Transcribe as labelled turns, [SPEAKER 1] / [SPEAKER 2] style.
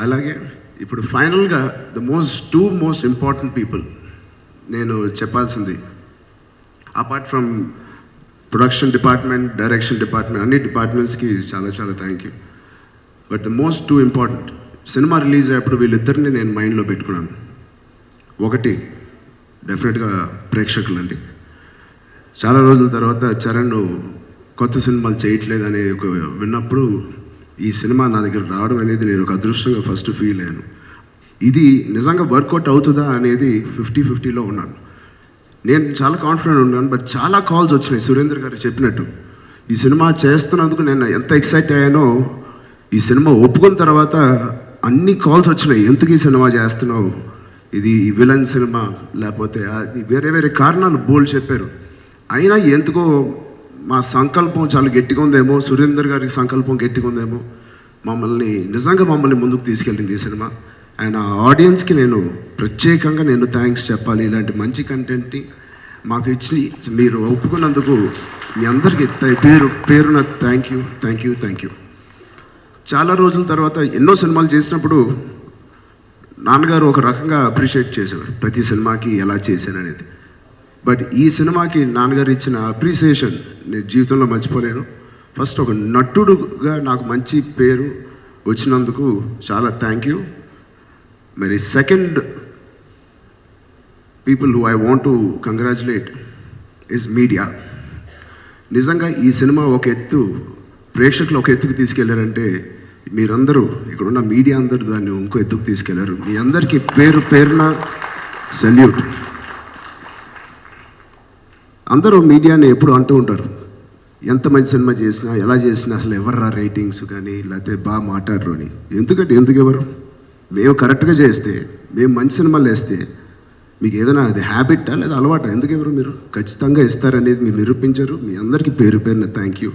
[SPEAKER 1] అలాగే ఇప్పుడు ఫైనల్గా టూ మోస్ట్ ఇంపార్టెంట్ పీపుల్ నేను చెప్పాల్సింది, apart from production department, direction department, అన్ని డిపార్ట్మెంట్స్కి చాలా చాలా thank you. But two important, cinema release అయ్యేప్పుడు వీళ్ళిద్దరిని నేను మైండ్లో పెట్టుకున్నాను. ఒకటి డెఫినెట్గా ప్రేక్షకులండి. చాలా రోజుల తర్వాత చరణ్ కొత్త సినిమాలు చేయట్లేదని విన్నప్పుడు ఈ సినిమా నా దగ్గర రావడం అనేది నేను ఒక అదృష్టంగా ఫస్ట్ ఫీల్ అయ్యాను. ఇది నిజంగా వర్కౌట్ అవుతుందా అనేది 50-50లో ఉన్నాను. నేను చాలా కాన్ఫిడెంట్ ఉన్నాను. బట్ చాలా కాల్స్ వచ్చినాయి. సురేందర్ గారు చెప్పినట్టు ఈ సినిమా చేస్తున్నందుకు నేను ఎంత ఎక్సైట్ అయ్యానో, ఈ సినిమా ఒప్పుకున్న తర్వాత అన్ని కాల్స్ వచ్చినాయి. ఎందుకు ఈ సినిమా చేస్తున్నావు, ఇది విలన్ సినిమా, లేకపోతే అది వేరే వేరే కారణాలు బోల్డ్ చెప్పారు. అయినా ఎందుకో మా సంకల్పం చాలా గట్టిగా ఉందేమో, సురేందర్ గారి సంకల్పం గట్టిగా ఉందేమో, మమ్మల్ని ముందుకు తీసుకెళ్ళింది ఈ సినిమా. అండ్ ఆ ఆడియన్స్కి నేను ప్రత్యేకంగా థ్యాంక్స్ చెప్పాలి. ఇలాంటి మంచి కంటెంట్ని మాకు ఇచ్చి మీరు ఒప్పుకున్నందుకు మీ అందరికీ పేరున థ్యాంక్ యూ. చాలా రోజుల తర్వాత ఎన్నో సినిమాలు చేసినప్పుడు నాన్నగారు ఒక రకంగా అప్రిషియేట్ చేసేవారు, ప్రతి సినిమాకి ఎలా చేశాను అనేది. బట్ ఈ సినిమాకి నాన్నగారు ఇచ్చిన అప్రిసియేషన్ నేను జీవితంలో మర్చిపోలేను. ఫస్ట్ ఒక నటుడుగా నాకు మంచి పేరు వచ్చినందుకు చాలా థ్యాంక్ యూ. మరి second people who I want to congratulate is media. నిజంగా ఈ సినిమా ఒక ఎత్తు, ప్రేక్షకులు ఒక ఎత్తుకు తీసుకెళ్లారంటే మీరందరూ ఇక్కడున్న మీడియా అందరూ దాన్ని ఇంకో ఎత్తుకు తీసుకెళ్లారు. మీ అందరికీ పేరున సెల్యూట్. అందరూ మీడియాని ఎప్పుడు అంటూ ఉంటారు, ఎంత మంచి సినిమా చేసినా ఎలా చేసినా అసలు ఎవర్రా రేటింగ్స్ కానీ లేకపోతే బాగా మాట్లాడరు అని. ఎందుకు ఎవరు? మేము కరెక్ట్గా చేస్తే, మేము మంచి సినిమాలు వేస్తే మీకు ఏదైనా అది హ్యాబిట్టా లేదా అలవాటా? ఎందుకు ఎవరు? మీరు ఖచ్చితంగా ఇస్తారనేది మీరు నిరూపించారు. మీ అందరికీ పేరున థ్యాంక్ యూ.